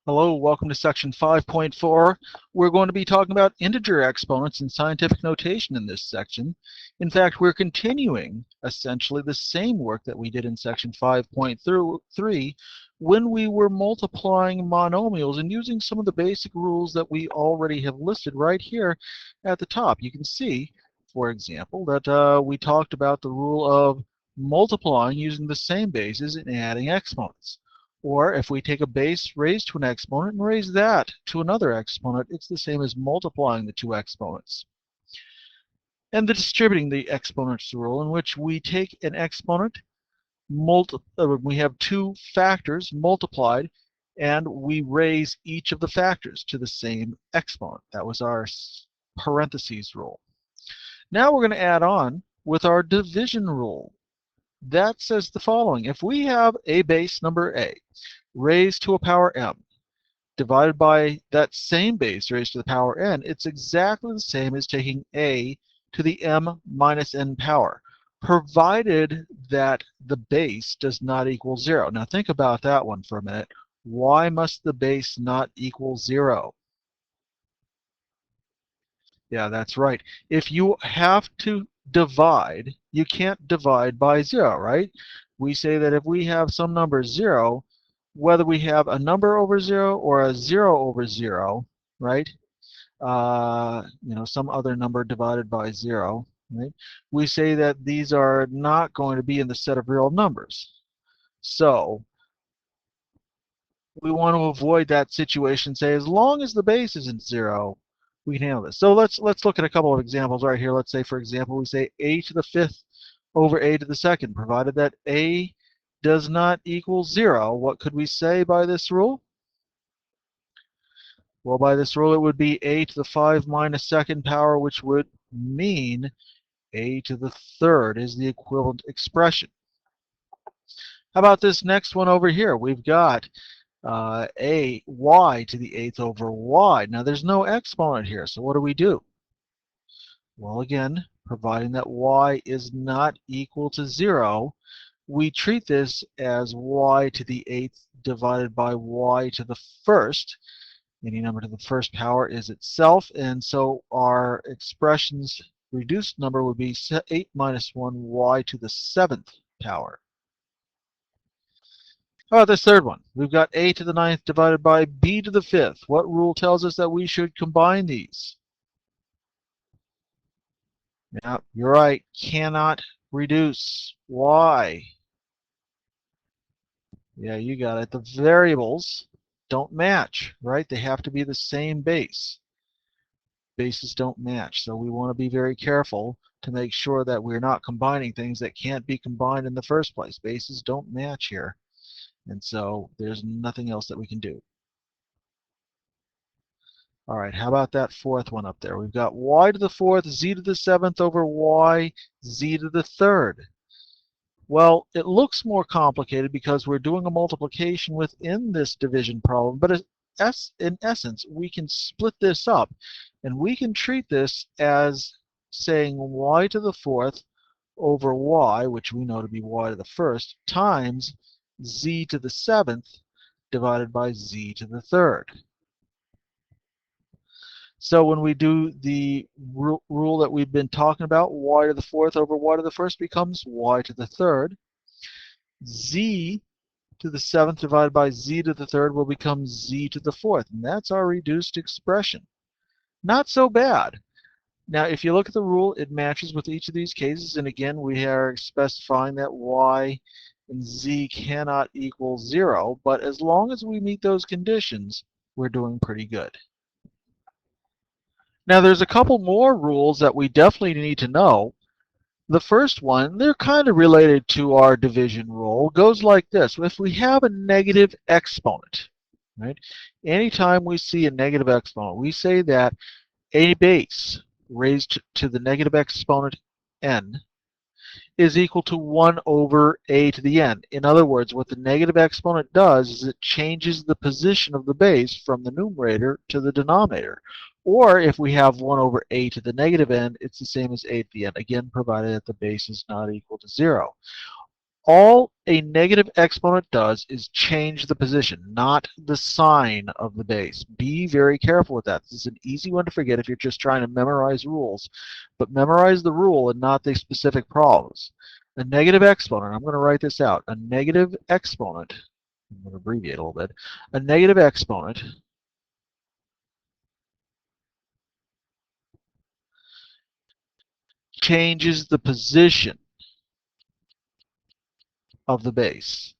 Hello, welcome to section 5.4. We're going to be talking about integer exponents in scientific notation in this section. In fact, we're continuing essentially the same work that we did in section 5.3 when we were multiplying monomials and using some of the basic rules that we already have listed right here at the top. You can see, for example, that we talked about the rule of multiplying using the same bases and adding exponents. Or if we take a base raised to an exponent and raise that to another exponent, it's the same as multiplying the two exponents. And the distributing the exponents rule, in which we take an exponent, we have two factors multiplied, and we raise each of the factors to the same exponent. That was our parentheses rule. Now we're going to add on with our division rule. That says the following. If we have a base number a raised to a power m divided by that same base raised to the power n, it's exactly the same as taking a to the m minus n power, provided that the base does not equal 0. Now think about that one for a minute. Why must the base not equal 0? Yeah, that's right. If you have to divide, you can't divide by 0, right? We say that if we have some number 0, whether we have a number over 0 or a 0 over 0, right? Some other number divided by 0, right? We say that these are not going to be in the set of real numbers. So we want to avoid that situation. Say, as long as the base isn't 0, we can handle this. So let's look at a couple of examples right here. Let's say, for example, we say a to the 5th over a to the 2nd, provided that a does not equal 0. What could we say by this rule? Well, by this rule, it would be a to the 5 minus 2nd power, which would mean a to the 3rd is the equivalent expression. How about this next one over here? We've got y to the 8th over y. Now, there's no exponent here, so what do? Well, again, providing that y is not equal to 0, we treat this as y to the 8th divided by y to the 1st. Any number to the 1st power is itself, and so our expression's reduced number would be 8 minus 1 y to the 7th power. How about this third one? We've got a to the 9th divided by b to the 5th. What rule tells us that we should combine these? Yeah, you're right. Cannot reduce. Why? Yeah, you got it. The variables don't match, right? They have to be the same base. Bases don't match, so we want to be very careful to make sure that we're not combining things that can't be combined in the first place. Bases don't match here, and so there's nothing else that we can do. All right, how about that fourth one up there? We've got y to the 4th, z to the 7th over y, z to the 3rd. Well, it looks more complicated because we're doing a multiplication within this division problem, but in essence, we can split this up, and we can treat this as saying y to the 4th over y, which we know to be y to the 1st, times z to the 7th divided by z to the 3rd. So when we do the rule that we've been talking about, y to the 4th over y to the 1st becomes y to the 3rd. Z to the 7th divided by z to the 3rd will become z to the 4th. And that's our reduced expression. Not so bad. Now, if you look at the rule, it matches with each of these cases. And again, we are specifying that y and z cannot equal 0. But as long as we meet those conditions, we're doing pretty good. Now, there's a couple more rules that we definitely need to know. The first one, they're kind of related to our division rule, goes like this. If we have a negative exponent, right, anytime we see a negative exponent, we say that a base raised to the negative exponent n is equal to 1 over a to the n. In other words, what the negative exponent does is it changes the position of the base from the numerator to the denominator. Or if we have 1 over a to the negative n, it's the same as a to the n, again, provided that the base is not equal to 0. All a negative exponent does is change the position, not the sign of the base. Be very careful with that. This is an easy one to forget if you're just trying to memorize rules, but memorize the rule and not the specific problems. A negative exponent, I'm going to write this out, a negative exponent, I'm going to abbreviate a little bit, a negative exponent changes the position of the base.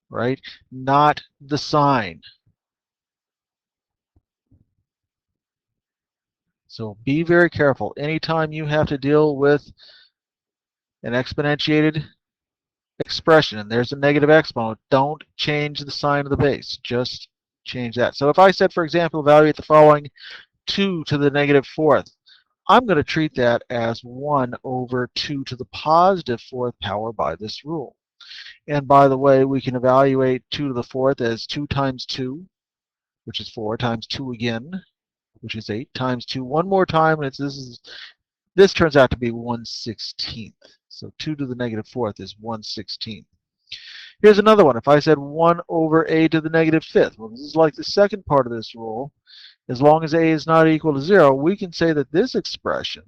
Right? Not the sign. So be very careful. Anytime you have to deal with an exponentiated expression and there's a negative exponent, don't change the sign of the base. Just change that. So if I said, for example, evaluate the following 2 to the negative fourth, I'm going to treat that as 1 over 2 to the positive fourth power by this rule. And by the way, we can evaluate 2 to the fourth as 2 times 2, which is 4, times 2 again, which is 8, times 2 one more time, and this turns out to be 1/16. So 2 to the negative fourth is 1/16. Here's another one. If I said 1 over a to the negative fifth, well, this is like the second part of this rule. As long as a is not equal to 0, we can say that this expression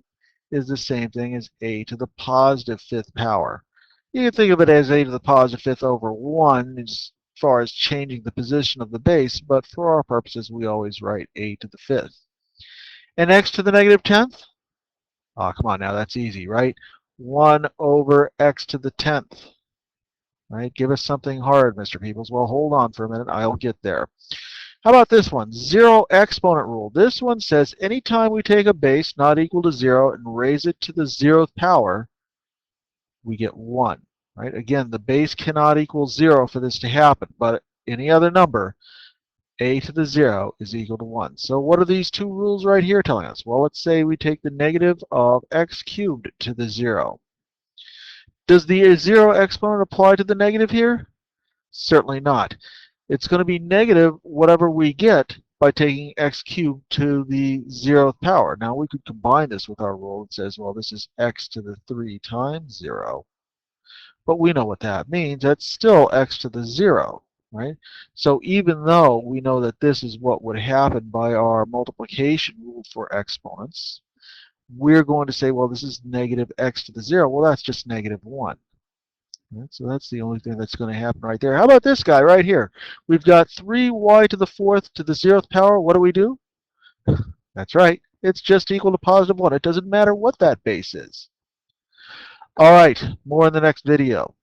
is the same thing as a to the positive fifth power. You can think of it as a to the positive fifth over 1 as far as changing the position of the base, but for our purposes, we always write a to the fifth. And x to the negative 10th? Oh, come on now, that's easy, right? 1 over x to the 10th. Right? Give us something hard, Mr. Peoples. Well, hold on for a minute. I'll get there. How about this one? Zero exponent rule. This one says anytime we take a base not equal to 0 and raise it to the 0th power, we get 1. Right? Again, the base cannot equal 0 for this to happen, but any other number, a to the 0 is equal to 1. So what are these two rules right here telling us? Well, let's say we take the negative of x cubed to the 0. Does the 0 exponent apply to the negative here? Certainly not. It's going to be negative whatever we get by taking x cubed to the 0th power. Now we could combine this with our rule. It says, well, this is x to the 3 times 0. But we know what that means. That's still x to the 0, right? So even though we know that this is what would happen by our multiplication rule for exponents, we're going to say, well, this is negative x to the 0. Well, that's just negative 1. Right, so that's the only thing that's going to happen right there. How about this guy right here? We've got 3y to the 4th to the 0th power. What do? That's right. It's just equal to positive 1. It doesn't matter what that base is. All right, more in the next video.